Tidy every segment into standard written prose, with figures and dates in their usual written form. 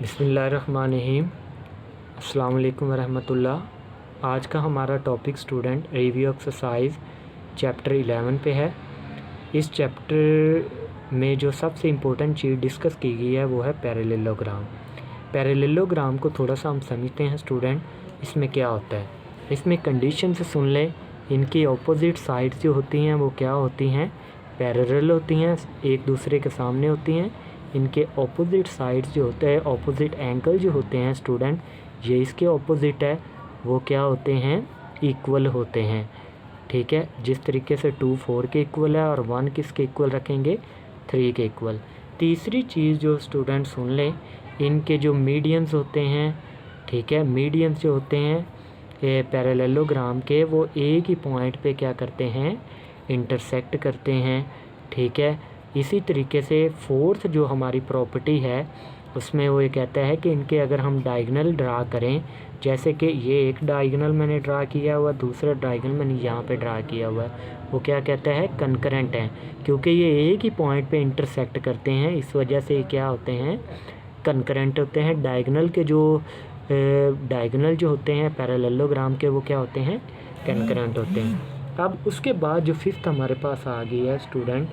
बिस्मिल्लाहिर्रहमानिर्रहीम। अस्सलाम वालेकुम वरहमतुल्लाह। आज का हमारा topic student review exercise chapter 11 पे है। इस चैप्टर में जो सबसे इम्पोर्टेंट चीज़ डिस्कस की गई है वो है पैरेललोग्राम। पैरेललोग्राम को थोड़ा सा हम समझते हैं स्टूडेंट, इसमें क्या होता है। इसमें कंडीशन से सुन लें, इनकी ऑपोजिट साइड्स जो होती हैं वो क्या होती हैं, पैरेलल होती हैं, एक दूसरे के सामने होती हैं। इनके ऑपोजिट साइड्स जो होते हैं, ऑपोजिट एंगल जो होते हैं स्टूडेंट, ये इसके ऑपोजिट है, वो क्या होते हैं, इक्वल होते हैं। ठीक है, जिस तरीके से 2 4 के इक्वल है और 1 किसके इक्वल रखेंगे, 3 के इक्वल। तीसरी चीज़ जो स्टूडेंट सुन लें, इनके जो मीडियंस होते हैं, ठीक है, मीडियंस जो होते हैं पैरेललोग्राम के, वो एक ही पॉइंट पे क्या करते हैं, इंटरसेक्ट करते हैं। ठीक है, इसी तरीके से फोर्थ जो हमारी प्रॉपर्टी है उसमें वो ये कहता है कि इनके अगर हम डायगोनल ड्रा करें, जैसे कि ये एक डायगोनल मैंने ड्रा किया हुआ, दूसरा डायगोनल मैंने यहाँ पे ड्रा किया हुआ है, वो क्या कहता है, कंकरेंट है। क्योंकि ये एक ही पॉइंट पे इंटरसेक्ट करते हैं, इस वजह से ये क्या होते हैं, कंकरेंट होते हैं। डायगोनल जो होते हैं पैरेललोग्राम के, वो क्या होते हैं, कंकरेंट होते हैं। अब उसके बाद जो फिफ्थ हमारे पास आ गई है स्टूडेंट,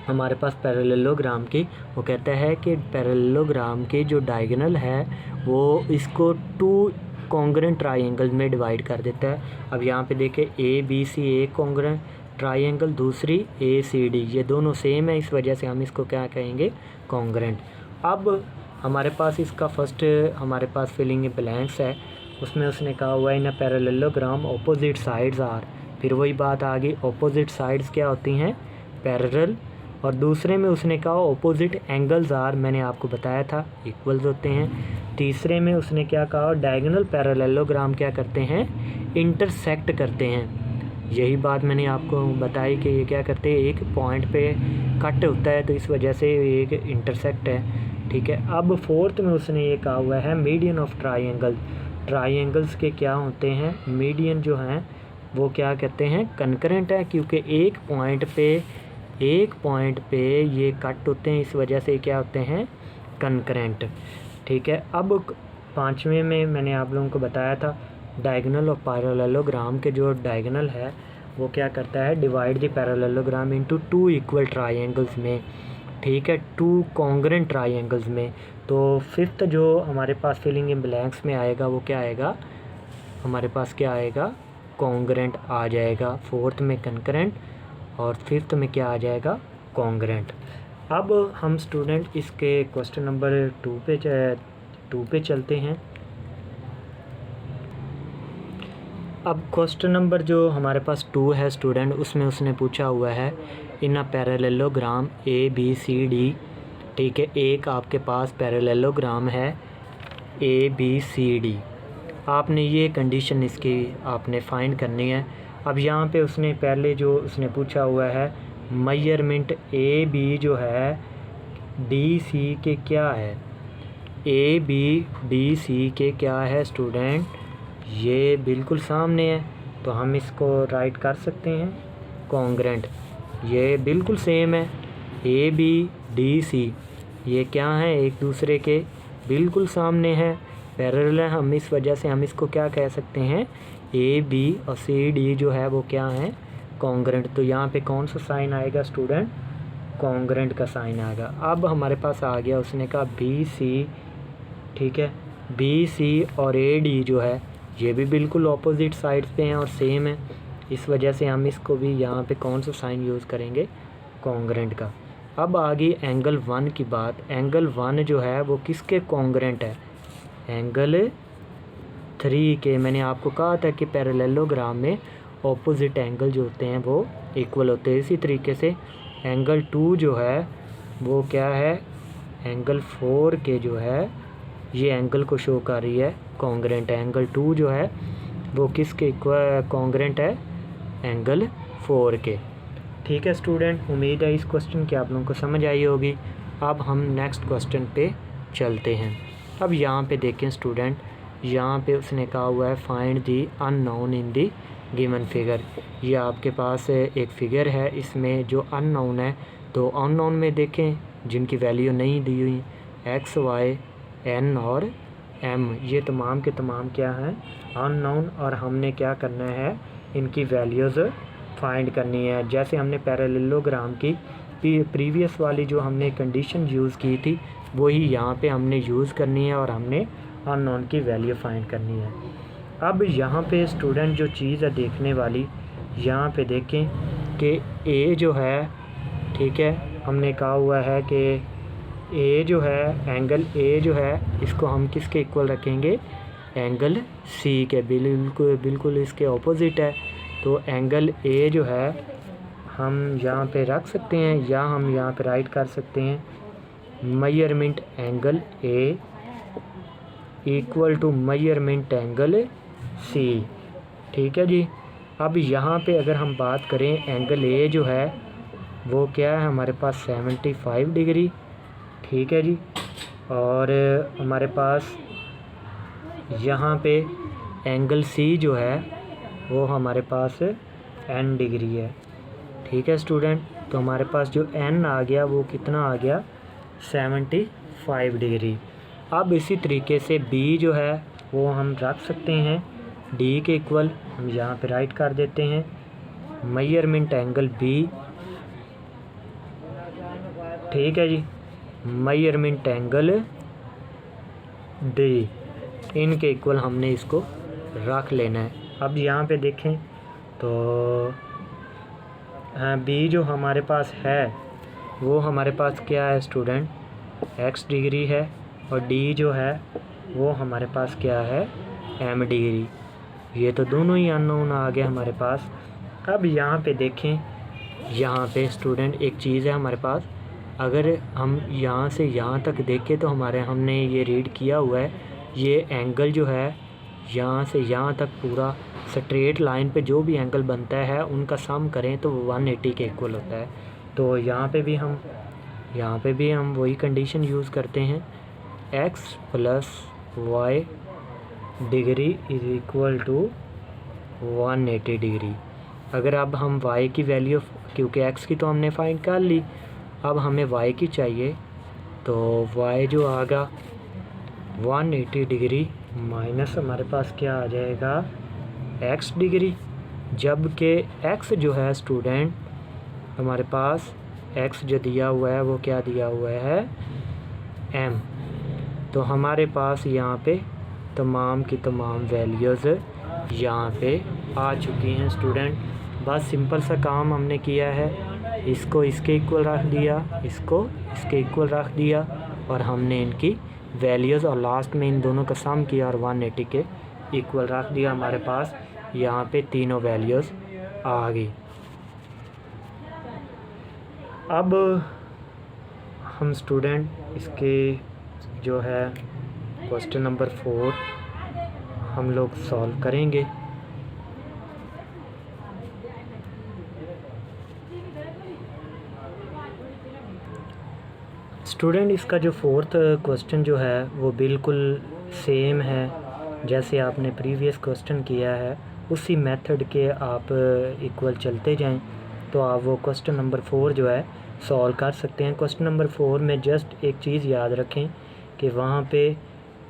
हमारे पास पैरेललोग्राम की, वो कहता है कि पैरेललोग्राम की जो डायगोनल है वो इसको 2 कॉन्ग्रुएंट ट्राइंगल में डिवाइड कर देता है। अब यहाँ पे देखें, ABC एक कॉन्ग्रुएंट ट्राइंगल, दूसरी ACD, ये दोनों सेम है, इस वजह से हम इसको क्या कहेंगे, कॉन्ग्रुएंट। अब हमारे पास इसका फर्स्ट हमारे पास फिलिंग ब्लैंक्स है, उसमें उसने कहा हुआ है in parallelogram opposite sides are, फिर वही बात आ गई, ऑपोजिट साइड्स क्या होती हैं, पैरेलल। और दूसरे में उसने कहा ऑपोजिट एंगल्स आर, मैंने आपको बताया था, इक्वल्स होते हैं। तीसरे में उसने क्या कहा, डायगोनल पैरेललोग्राम क्या करते हैं, इंटरसेक्ट करते हैं। यही बात मैंने आपको बताई कि ये क्या करते हैं, एक पॉइंट पे कट होता है, तो इस वजह से एक इंटरसेक्ट है। ठीक है, अब फोर्थ में उसने ये कहा हुआ है मीडियन ऑफ ट्राइंगल। ट्राइंगल्स के क्या होते हैं, मीडियन जो हैं वो क्या कहते हैं, कंकरेंट है, क्योंकि एक पॉइंट पे ये कट होते हैं, इस वजह से क्या होते हैं, कंकरेंट। ठीक है, अब पाँचवें में मैंने आप लोगों को बताया था डायगोनल और पैरेललोग्राम के जो डायगोनल है वो क्या करता है, divide the parallelogram into 2 equal triangles में। ठीक है, 2 कॉन्ग्रुएंट ट्राइंगल्स में। तो फिफ्थ जो हमारे पास फिलिंग इन ब्लैंक्स में आएगा वो क्या आएगा, हमारे पास क्या आएगा, कॉन्ग्रुएंट आ जाएगा। फोर्थ में कंकरेंट और फिफ्थ में क्या आ जाएगा, कॉन्ग्रुएंट। अब हम स्टूडेंट इसके क्वेश्चन नंबर 2 पे चलते हैं। अब क्वेश्चन नंबर जो हमारे पास 2 है स्टूडेंट, उसमें उसने पूछा हुआ है इन अ पैरेललोग्राम ABCD। ठीक है, एक आपके पास पैरेललोग्राम है ABCD, आपने ये कंडीशन इसकी आपने फाइंड करनी है। अब यहाँ पे उसने पहले जो उसने पूछा हुआ है मेजरमेंट AB जो है DC के क्या है, AB DC के क्या है स्टूडेंट, ये बिल्कुल सामने है, तो हम इसको राइट कर सकते हैं कॉन्ग्रुएंट। ये बिल्कुल सेम है, AB DC ये क्या है, एक दूसरे के बिल्कुल सामने है, पैरेलल है, हम इस वजह से हम इसको क्या कह सकते हैं, AB और CD जो है वो क्या है, कॉन्ग्रुएंट। तो यहाँ पे कौन सा साइन आएगा स्टूडेंट, कॉन्ग्रुएंट का साइन आएगा। अब हमारे पास आ गया, उसने कहा BC। ठीक है, BC और AD जो है ये भी बिल्कुल ऑपोजिट साइड्स पे हैं और सेम है, इस वजह से हम इसको भी यहाँ पे कौन सा साइन यूज़ करेंगे, कॉन्ग्रुएंट का। अब आ गई एंगल 1 की बात। एंगल 1 जो है वो किसके कॉन्ग्रुएंट है, एंगल 3 के। मैंने आपको कहा था कि पैरेललोग्राम में ऑपोजिट एंगल जो होते हैं वो इक्वल होते हैं। इसी तरीके से एंगल 2 जो है वो क्या है, एंगल 4 के जो है ये एंगल को शो कर रही है, कॉन्ग्रुएंट है। एंगल 2 जो है वो किसके कॉन्ग्रुएंट है, एंगल 4 के। ठीक है स्टूडेंट, उम्मीद है इस क्वेश्चन की आप लोगों को समझ आई होगी। अब हम नेक्स्ट क्वेश्चन पे चलते हैं। अब यहाँ पे देखें स्टूडेंट, यहाँ पे उसने कहा हुआ है find the unknown in the given figure. ये आपके पास एक फिगर है, इसमें जो अननोन है, तो अननोन में देखें जिनकी वैल्यू नहीं दी हुई, X Y एन और एम, ये तमाम के तमाम क्या हैं, अननोन, और हमने क्या करना है, इनकी वैल्यूज़ फाइंड करनी है। जैसे हमने पैरेललोग्राम की प्रीवियस वाली जो हमने कंडीशन यूज़ की थी वही यहाँ पे हमने यूज़ करनी है और हमने अननोन की वैल्यू फाइंड करनी है। अब यहाँ पे स्टूडेंट जो चीज़ है देखने वाली, यहाँ पे देखें कि ए जो है, ठीक है, हमने कहा हुआ है कि ए जो है, एंगल ए जो है, इसको हम किसके इक्वल रखेंगे, एंगल सी के बिल्कुल इसके ऑपोजिट है। तो एंगल ए जो है हम यहाँ पे रख सकते हैं या हम यहाँ पे राइट कर सकते हैं measurement angle A equal to measurement angle C, ठीक है जी। अब यहाँ पे अगर हम बात करें, एंगल ए जो है वो क्या है हमारे पास 75 डिग्री, ठीक है जी, और हमारे पास यहाँ पे एंगल सी जो है वो हमारे पास n डिग्री है, ठीक है स्टूडेंट। तो हमारे पास जो n आ गया वो कितना आ गया, 75 डिग्री। अब इसी तरीके से b जो है वो हम रख सकते हैं d के इक्वल, हम यहाँ पे राइट कर देते हैं मेजरमेंट एंगल b, ठीक है जी, मेजरमेंट एंगल d, इनके इक्वल हमने इसको रख लेना है। अब यहाँ पे देखें तो बी जो हमारे पास है वो हमारे पास क्या है स्टूडेंट, x डिग्री है, और डी जो है वो हमारे पास क्या है, m डिग्री। ये तो दोनों ही अननोन आ गए हमारे पास। अब यहाँ पे देखें, यहाँ पे स्टूडेंट एक चीज़ है हमारे पास, अगर हम यहाँ से यहाँ तक देखें तो हमने ये रीड किया हुआ है, ये एंगल जो है यहाँ से यहाँ तक पूरा स्ट्रेट लाइन पे जो भी एंगल बनता है उनका सम करें तो 180 के इक्वल होता है। तो यहाँ पे भी हम वही कंडीशन यूज़ करते हैं, x plus Y degree is equal to 180 degree. अगर अब हम y की वैल्यू, क्योंकि x की तो हमने फाइंड कर ली, अब हमें y की चाहिए, तो y जो आगा 180 डिग्री माइनस हमारे पास क्या आ जाएगा, x डिग्री, जबकि x जो है स्टूडेंट हमारे पास x जो दिया हुआ है वो क्या दिया हुआ है, m। तो हमारे पास यहाँ पे तमाम की तमाम वैल्यूज़ यहाँ पे आ चुकी हैं स्टूडेंट। बस सिंपल सा काम हमने किया है, इसको इसके इक्वल रख दिया, इसको इसके इक्वल रख दिया, और हमने इनकी वैल्यूज़ और लास्ट में इन दोनों का सम किया और 180 के इक्वल रख दिया। हमारे पास यहाँ पे तीनों वैल्यूज़ आ गई। अब हम स्टूडेंट इसके जो है क्वेश्चन नंबर 4 हम लोग सॉल्व करेंगे। स्टूडेंट इसका जो 4th क्वेश्चन जो है वो बिल्कुल सेम है जैसे आपने प्रीवियस क्वेश्चन किया है, उसी मेथड के आप इक्वल चलते जाएं तो आप वो क्वेश्चन नंबर 4 जो है सॉल्व कर सकते हैं। क्वेश्चन नंबर 4 में जस्ट एक चीज़ याद रखें कि वहाँ पे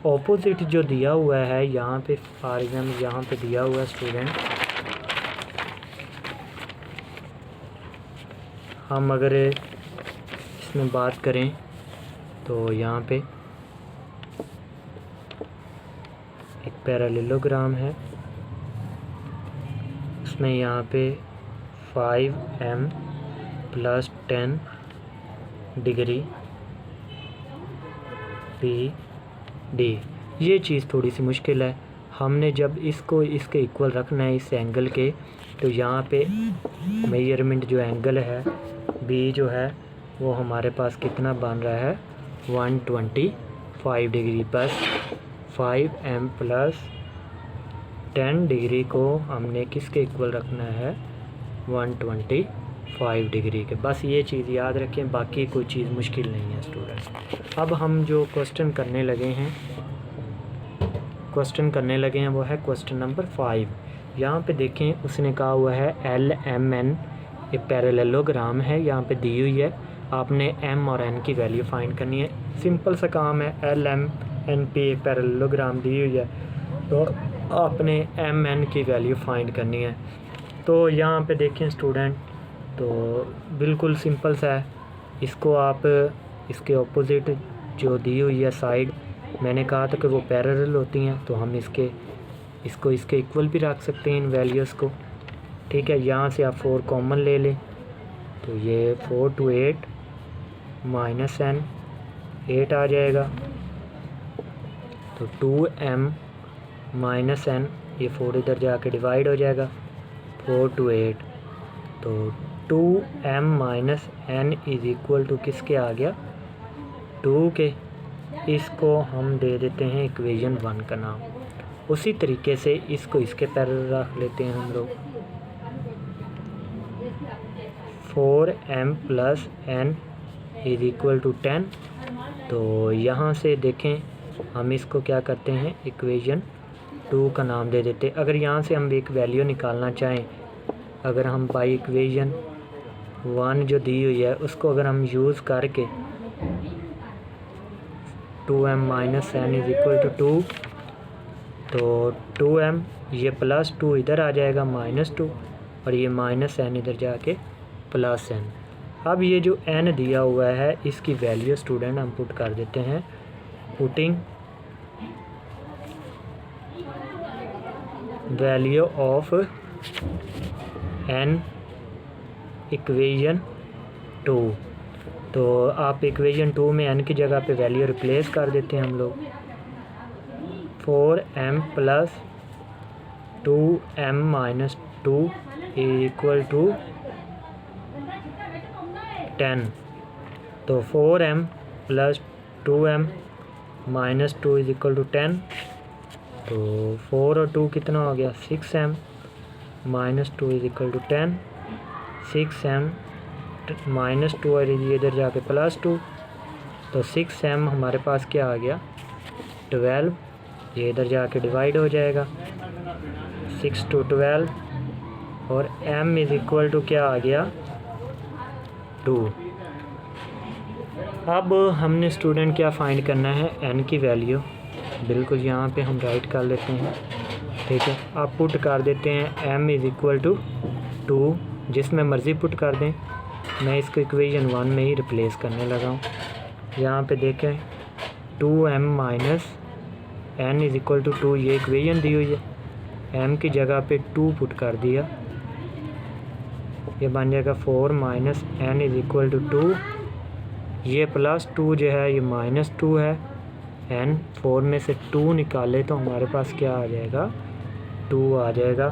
ऑपोजिट जो दिया हुआ है, यहाँ पे फॉर एग्जाम्पल यहाँ पे दिया हुआ है स्टूडेंट, हम अगर इसमें बात करें तो यहाँ पे एक पैरेललोग्राम है, उसमें यहाँ पे 5m प्लस 10 डिग्री PD, ये चीज़ थोड़ी सी मुश्किल है। हमने जब इसको इसके इक्वल रखना है इस एंगल के, तो यहाँ पे मेजरमेंट जो एंगल है B जो है वो हमारे पास कितना बन रहा है, 125 डिग्री, बस 5m प्लस 10 डिग्री को हमने किसके इक्वल रखना है, 125 डिग्री के। बस ये चीज़ याद रखें, बाकी कोई चीज़ मुश्किल नहीं है स्टूडेंट। अब हम जो क्वेश्चन करने लगे हैं वो है क्वेश्चन नंबर 5। यहाँ पे देखें उसने कहा हुआ है LMN एक पैरेललोग्राम है, यहाँ पे दी हुई है, आपने m और n की वैल्यू फाइंड करनी है। सिंपल सा काम है, LM एन पे पैरेललोग्राम दी हुई है, तो आपने एम एन की वैल्यू फाइंड करनी है। तो यहाँ पे देखें स्टूडेंट, तो बिल्कुल सिंपल सा है। इसको आप इसके ऑपोजिट जो दी हुई है साइड, मैंने कहा था कि वो पैरेलल होती हैं, तो हम इसको इसके इक्वल भी रख सकते हैं इन वैल्यूज़ को। ठीक है, यहाँ से आप 4 कॉमन ले लें, तो ये 4 to 8 माइनस n 8 आ जाएगा, तो 2m माइनस n, ये 4 इधर जाके डिवाइड हो जाएगा, 4 to 8, तो 2m minus n is equal to किसके आ गया, 2 के। इसको हम दे देते हैं इक्वेशन 1 का नाम। उसी तरीके से इसको इसके पैरेलल रख लेते हैं हम लोग, 4m plus n is equal to 10। तो यहाँ से देखें हम इसको क्या करते हैं, इक्वेशन 2 का नाम दे देते। अगर यहाँ से हम एक वैल्यू निकालना चाहें, अगर हम बाई इक्वेशन 1 जो दी हुई है उसको अगर हम यूज़ करके 2m minus n is equal to 2, तो 2m ये प्लस 2 इधर आ जाएगा माइनस 2, और ये माइनस n इधर जाके प्लस n। अब ये जो n दिया हुआ है इसकी वैल्यू स्टूडेंट हम पुट कर देते हैं, putting value of n equation 2। तो आप इक्वेशन 2 में n की जगह पे वैल्यू रिप्लेस कर देते हैं हम लोग, 4m plus 2m minus 2 equal to 10। तो 4m plus 2m minus 2 is equal to 10, तो 4 और 2 कितना हो गया, 6m minus 2 is equal to 10, 6m minus 2 और ये इधर जाके प्लस 2, तो 6m हमारे पास क्या आ गया, 12, ये इधर जाके डिवाइड हो जाएगा, 6 to 12, और m इज़ इक्वल टू क्या आ गया, 2। अब हमने स्टूडेंट क्या फाइंड करना है, n की वैल्यू बिल्कुल यहाँ पे हम राइट कर लेते हैं। ठीक है, आप पुट कर देते हैं m इज़ इक्वल टू 2, जिसमें मर्ज़ी पुट कर दें। मैं इसको इक्वेशन 1 में ही रिप्लेस करने लगा हूँ। यहाँ पे देखें 2m minus n is equal to 2, ये इक्वेशन दी हुई है, m की जगह पे 2 पुट कर दिया, ये बन जाएगा 4 minus n is equal to 2, ये प्लस 2 जो है ये माइनस 2 है, n 4 में से 2 निकाले तो हमारे पास क्या आ जाएगा, 2 आ जाएगा।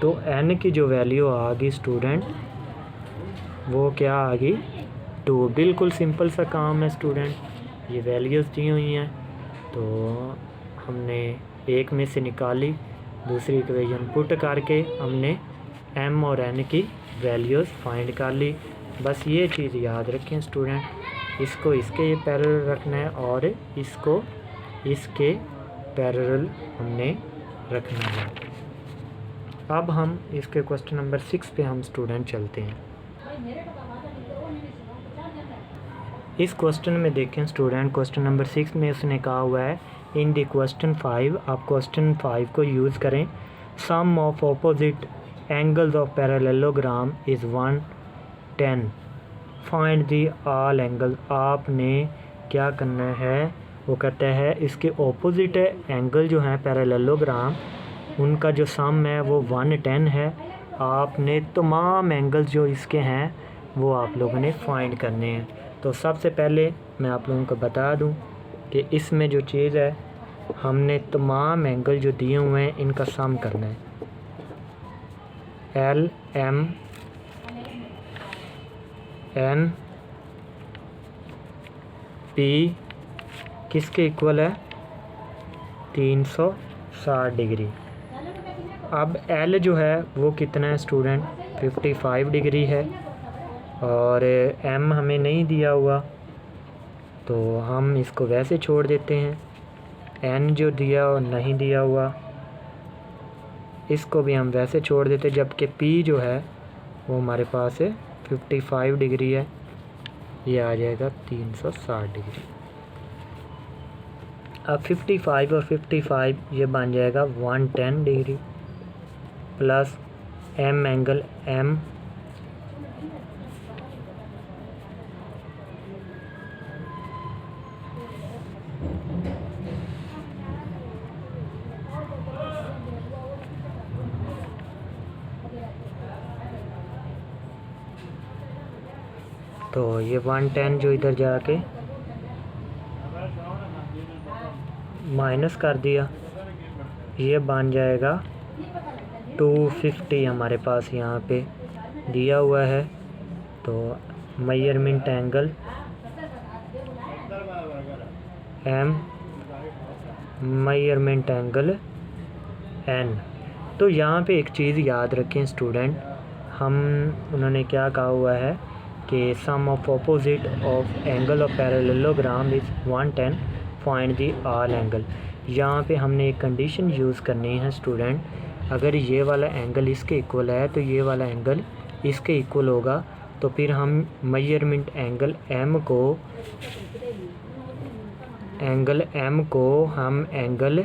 तो n की जो वैल्यू आ गई स्टूडेंट वो क्या आ गई, 2। बिल्कुल सिंपल सा काम है स्टूडेंट, ये वैल्यूज़ दी हुई हैं, तो हमने एक में से निकाली, दूसरी इक्वेशन पुट करके हमने m और n की वैल्यूज़ फाइंड कर ली। बस ये चीज़ याद रखें स्टूडेंट, इसको इसके पैरेलल रखना है और इसको इसके पैरेलल हमने रखना है। अब हम इसके क्वेश्चन नंबर 6 पे हम स्टूडेंट चलते हैं। इस क्वेश्चन में देखें स्टूडेंट, क्वेश्चन नंबर 6 में उसने कहा हुआ है इन द क्वेश्चन 5, आप क्वेश्चन 5 को यूज़ करें, sum of opposite angles of parallelogram is 110, find the all angle. आपने क्या करना है, वो कहता है इसके ऑपोजिट एंगल जो हैं पैरेललोग्राम, उनका जो सम है वो 110 है। आपने तमाम एंगल्स जो इसके हैं वो आप लोगों ने फाइंड करने हैं। तो सबसे पहले मैं आप लोगों को बता दूं कि इसमें जो चीज़ है, हमने तमाम एंगल जो दिए हुए हैं इनका सम करना है। एल एम एन पी किसके इक्वल है, 360 डिग्री। अब एल जो है वो कितना है स्टूडेंट, 55 डिग्री है, और एम हमें नहीं दिया हुआ तो हम इसको वैसे छोड़ देते हैं। एन जो दिया और नहीं दिया हुआ इसको भी हम वैसे छोड़ देते, जबकि पी जो है वो हमारे पास है 55 डिग्री है, ये आ जाएगा 360 डिग्री। अब 55 और 55 ये बन जाएगा 110 degree plus M angle M तो ये 110 जो इधर जाके माइनस कर दिया, ये बन जाएगा 250 हमारे पास यहाँ पे दिया हुआ है। तो measurement angle M, measurement angle N. तो यहाँ पे एक चीज़ याद रखें स्टूडेंट, उन्होंने क्या कहा हुआ है कि sum of opposite of angle of parallelogram is 110, find the all angle. यहाँ पे हमने एक कंडीशन यूज़ करनी है स्टूडेंट, अगर ये वाला एंगल इसके इक्वल है तो ये वाला एंगल इसके इक्वल होगा, तो फिर हम मेजरमेंट एंगल एम को हम एंगल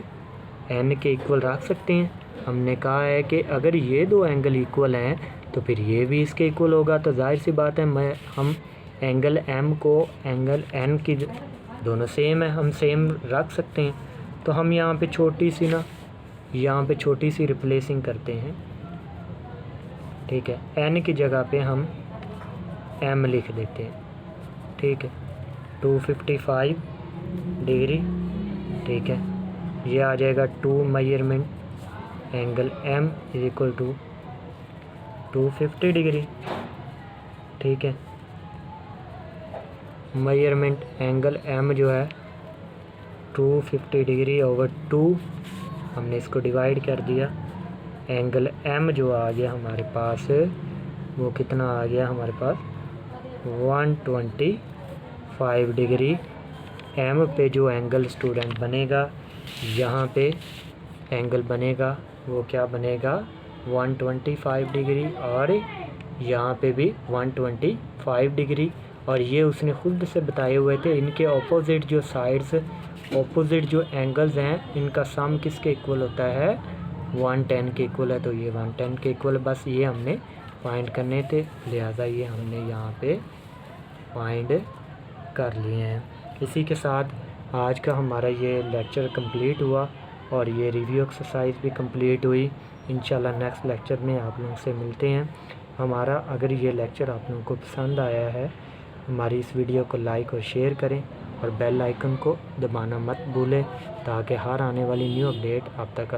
एन के इक्वल रख सकते हैं। हमने कहा है कि अगर ये दो एंगल इक्वल हैं तो फिर ये भी इसके इक्वल होगा, तो जाहिर सी बात है हम एंगल एम को एंगल एन की दोनों सेम है, हम सेम रख सकते हैं। तो हम यहाँ पे छोटी सी रिप्लेसिंग करते हैं, ठीक है। एन की जगह पे हम एम लिख देते हैं, ठीक है। 255 डिग्री, ठीक है। ये आ जाएगा 2 measurement angle M is equal to 250 degree, ठीक है। मेजरमेंट एंगल एम जो है 250 डिग्री ओवर 2, हमने इसको डिवाइड कर दिया। एंगल एम जो आ गया हमारे पास, वो कितना आ गया हमारे पास 125 डिग्री। एम पे जो एंगल स्टूडेंट बनेगा, यहाँ पे एंगल बनेगा वो क्या बनेगा 125 डिग्री, और यहाँ पे भी 125 डिग्री। और ये उसने खुद से बताए हुए थे, इनके ऑपोजिट जो साइड्स, ऑपोजिट जो एंगल्स हैं, इनका सम किसके इक्वल होता है 110 के इक्वल है। तो ये 110 के इक्वल, बस ये हमने फाइंड करने थे, लिहाजा ये हमने यहाँ पे फाइंड कर लिए हैं। इसी के साथ आज का हमारा ये लेक्चर कंप्लीट हुआ और ये रिव्यू एक्सरसाइज भी कंप्लीट हुई। इंशाल्लाह नेक्स्ट लेक्चर में आप लोगों से मिलते हैं। हमारा अगर ये लेक्चर आप लोगों को पसंद आया है, हमारी इस वीडियो को लाइक और शेयर करें और बेल आइकन को दबाना मत भूलें, ताकि हर आने वाली न्यू अपडेट आप तक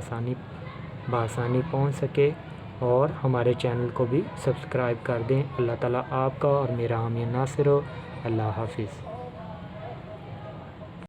बआसानी पहुंच सके। और हमारे चैनल को भी सब्सक्राइब कर दें। अल्लाह ताला आपका और मेरा हामी नासिर हो। अल्लाह हाफिज़।